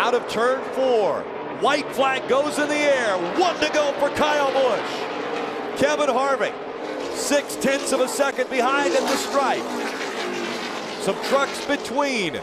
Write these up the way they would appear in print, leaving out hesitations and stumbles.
out of turn 4. White flag goes in the air. 1 to go for Kyle Busch. Kevin Harvick, 0.6 of a second behind at the stripe. Some trucks between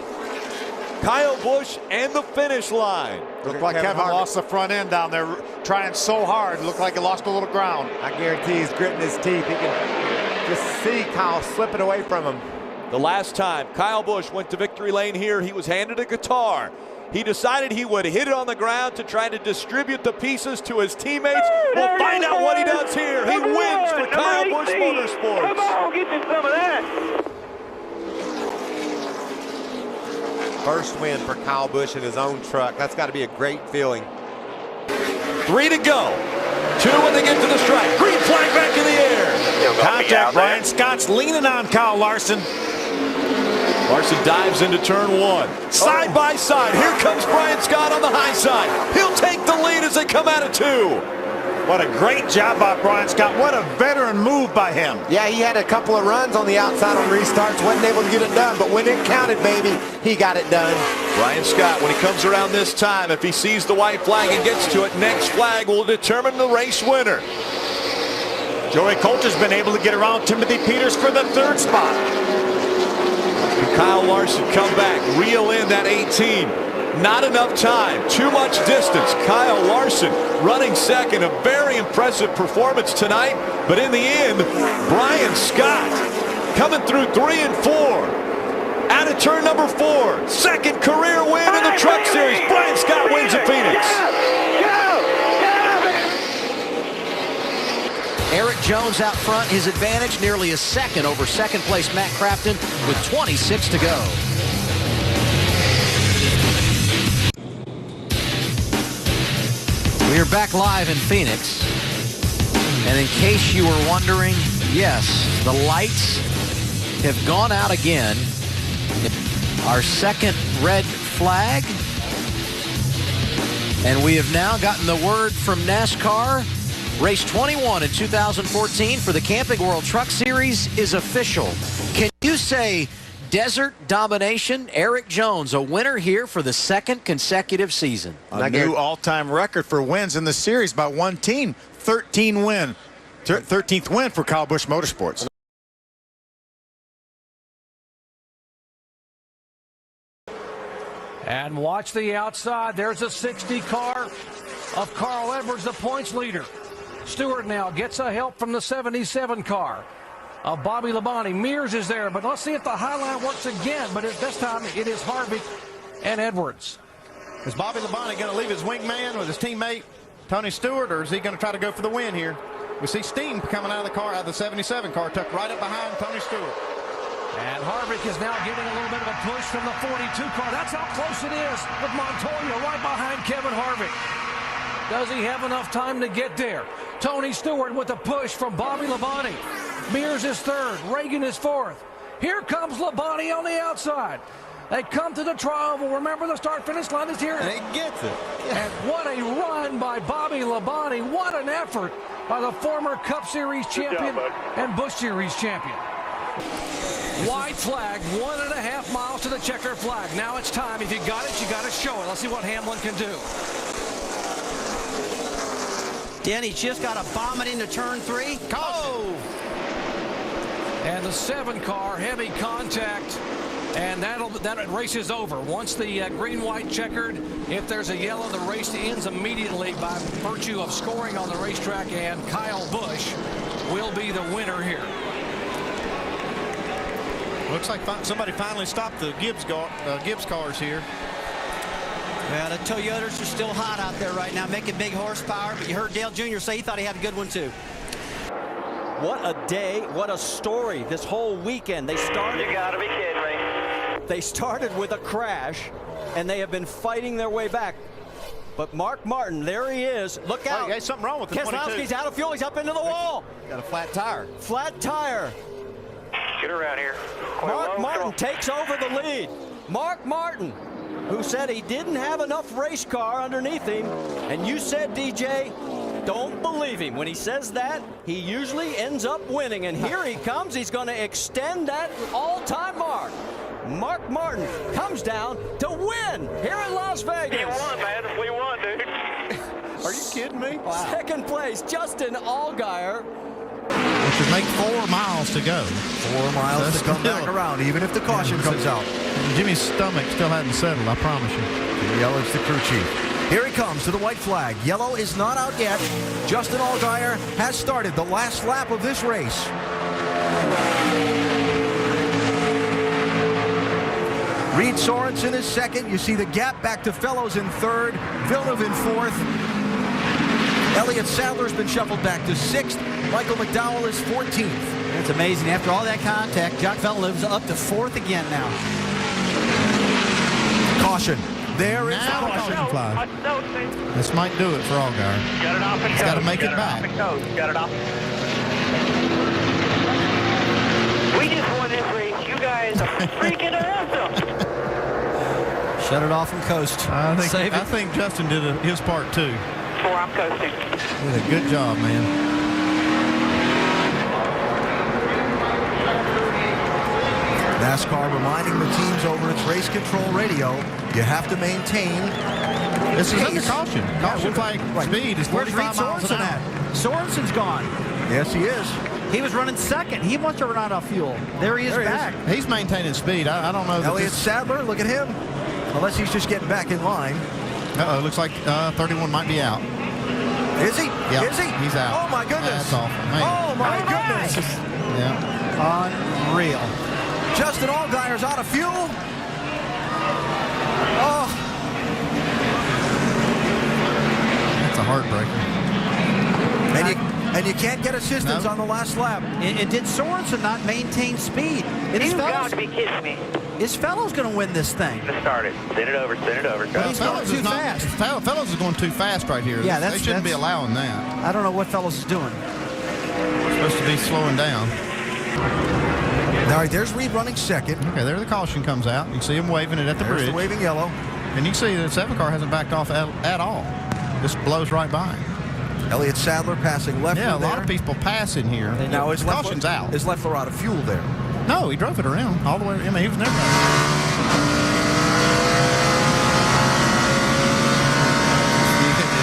Kyle Busch and the finish line. Looked like Kevin lost the front end down there, trying so hard. Looked like he lost a little ground. I guarantee he's gritting his teeth. He can just see Kyle slipping away from him. The last time Kyle Busch went to victory lane here, he was handed a guitar. He decided he would hit it on the ground to try to distribute the pieces to his teammates. We'll find out what he does here. He wins for Kyle Busch Motorsports. Come on, get you some of that. First win for Kyle Busch in his own truck. That's got to be a great feeling. 3 to go. 2 when they get to the stripe. Green flag back in the air. Contact. Brian Scott's leaning on Kyle Larson. Larson dives into turn 1. Side by side. Here comes Brian Scott on the high side. He'll take the lead as they come out of 2. What a great job by Brian Scott. What a veteran move by him. Yeah, he had a couple of runs on the outside on restarts. Wasn't able to get it done, but when it counted, baby, he got it done. Brian Scott, when he comes around this time, if he sees the white flag and gets to it, next flag will determine the race winner. Joey Coulter's been able to get around Timothy Peters for the 3rd spot. Kyle Larson come back, reel in that 18. Not enough time, too much distance. Kyle Larson running second, a very impressive performance tonight. But in the end, Brian Scott coming through 3 and 4. Out of turn number 4, second career win in the Truck Series. Brian Scott wins at Phoenix. Erik Jones out front, his advantage nearly a second over second place Matt Crafton with 26 to go. We are back live in Phoenix. And in case you were wondering, yes, the lights have gone out again. Our second red flag. And we have now gotten the word from NASCAR. Race 21 in 2014 for the Camping World Truck Series is official. Can you say desert domination? Erik Jones, a winner here for the 2nd consecutive season. A new all-time record for wins in the series by one team. 13th win for Kyle Busch Motorsports. And watch the outside. There's a 60 car of Carl Edwards, the points leader. Stewart now gets a help from the 77 car of Bobby Labonte. Mears is there, but let's see if the high line works again. But this time it is Harvick and Edwards. Is Bobby Labonte going to leave his wingman with his teammate Tony Stewart, or is he going to try to go for the win here? We see steam coming out of the car, out of the 77 car, tucked right up behind Tony Stewart. And Harvick is now getting a little bit of a push from the 42 car. That's how close it is with Montoya right behind Kevin Harvick. Does he have enough time to get there? Tony Stewart with a push from Bobby Labonte. Mears is 3rd. Reagan is 4th. Here comes Labonte on the outside. They come to the trial. Remember, the start-finish line is here. And he gets it. And what a run by Bobby Labonte. What an effort by the former Cup Series champion and Busch Series champion. White flag, 1.5 miles to the checker flag. Now it's time. If you got it, you got to show it. Let's see what Hamlin can do. Denny just got to bomb it into turn 3. Oh! And the 7 car, heavy contact. And that race is over. Once the green-white checkered, if there's a yellow, the race ends immediately by virtue of scoring on the racetrack, and Kyle Busch will be the winner here. Looks like somebody finally stopped the Gibbs cars here. Well, the Toyotas are still hot out there right now, making big horsepower, but you heard Dale Jr. say he thought he had a good one too. What a day, what a story this whole weekend. They started. You gotta be kidding me. They started with a crash, and they have been fighting their way back. But Mark Martin, there he is. Look out. There's something wrong with the 22. Keselowski's out of fuel. He's up into the wall. Got a flat tire. Flat tire. Get around here. Mark Martin takes over the lead. Mark Martin, who said he didn't have enough race car underneath him. And you said, DJ, don't believe him. When he says that, he usually ends up winning. And here he comes. He's going to extend that all-time mark. Mark Martin comes down to win here in Las Vegas. We won, man. We won, dude. Are you kidding me? Wow. Second place, Justin Allgaier. Which would make 4 miles to go. 4 miles to come back around, even if the caution comes out. Jimmy's stomach still hadn't settled, I promise you. Yellow is the crew chief. Here he comes to the white flag. Yellow is not out yet. Justin Allgaier has started the last lap of this race. Reed Sorenson is second. You see the gap back to Fellows in third. Villeneuve in fourth. Elliott Sadler's been shuffled back to sixth. Michael McDowell is 14th. That's amazing. After all that contact, Jacques Villeneuve's up to fourth again now. Caution. There is now the caution flag. This might do it for Allgaier. Got it off and He's got to make it back. Got it off. We just won this race. You guys are freaking awesome. Shut it off and coast. I think Justin did his part too. 4, I'm coasting. Did a good job, man. NASCAR reminding the teams over its race control radio, you have to maintain. This is under caution. Caution flag speed is 45 miles an hour. Sorenson's gone. Yes, he is. He was running second. He must have run out of fuel. There he is back. He's maintaining speed. I don't know. Elliott Sadler, look at him. Unless he's just getting back in line. Uh-oh, looks like 31 might be out. Is he? Yep, Is he? He's out. Oh, my goodness. That's awful. Man. Oh, my goodness. Yeah. Unreal. Justin Allgaier's out of fuel. Oh. That's a heartbreaker. And you can't get assistance on the last lap. And did Sorenson not maintain speed? You've got to be kidding me. Is Fellows going to win this thing? Let's start it. Send it over. Send it over. But he's going too fast. Fellows is going too fast right here. Yeah, they shouldn't be allowing that. I don't know what Fellows is doing. Supposed to be slowing down. All right, there's Reed running second. Okay, there the caution comes out. You can see him waving it at the bridge. The waving yellow. And you can see the 7 car hasn't backed off at all. Just blows right by him. Elliott Sadler passing left. Yeah, a lot of people passing here. Now his caution's out. His left foot out of fuel there. No, he drove it around all the way. I mean, he was never.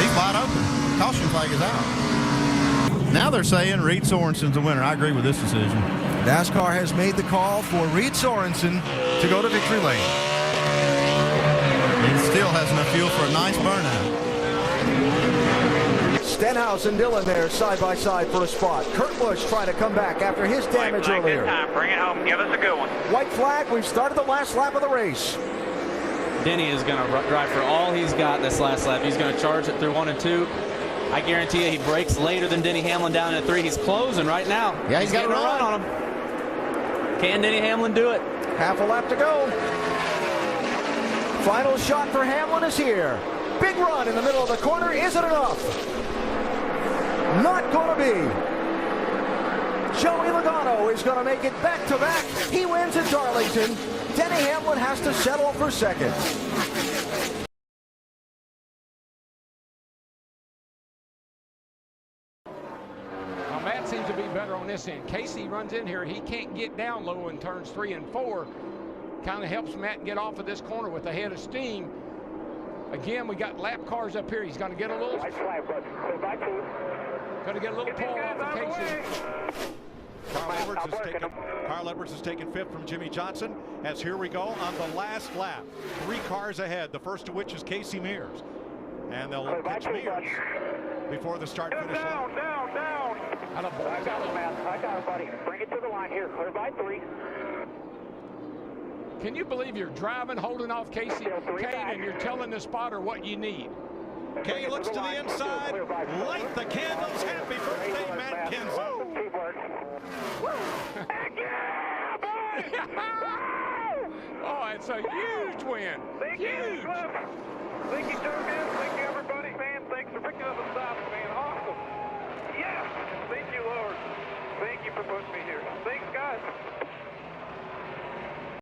He's wide open. Caution flag is out. Now they're saying Reed Sorenson's the winner. I agree with this decision. NASCAR has made the call for Reed Sorenson to go to victory lane. He still has enough fuel for a nice burnout. Stenhouse and Dillon there side by side for a spot. Kurt Busch trying to come back after his damage earlier. Time. Bring it home. Give us a good one. White flag. We've started the last lap of the race. Denny is going to drive for all he's got this last lap. He's going to charge it through 1 and 2. I guarantee you he breaks later than Denny Hamlin down at 3. He's closing right now. Yeah, he's got a run on him. Can Denny Hamlin do it? Half a lap to go. Final shot for Hamlin is here. Big run in the middle of the corner. Is it enough? Not going to be. Joey Logano is going to make it back-to-back. He wins at Darlington. Denny Hamlin has to settle for second. Now, Matt seems to be better on this end. Casey runs in here. He can't get down low in turns 3 and 4. Kind of helps Matt get off of this corner with a head of steam. Again, we got lap cars up here. He's going to get a little... Going to get a little pull off of Casey. Carl Edwards has taken 5th from Jimmy Johnson. As here we go on the last lap. 3 cars ahead, the first of which is Casey Mears. And they'll pitch Mears before the start-finish line. Down. I got it, Matt. I got it, buddy. Bring it to the line here. Clear by 3. Can you believe you're driving, holding off Casey Kane, and you're telling the spotter what you need? Kay looks to the inside. Light the candles. Happy birthday, Matt Kenseth. Oh, it's a huge win. Huge. Thank you, Joe. Thank you, everybody, man. Thanks for picking up the stop, man. Awesome. Yes. Thank you, Lord. Thank you for putting me here. Thanks, guys.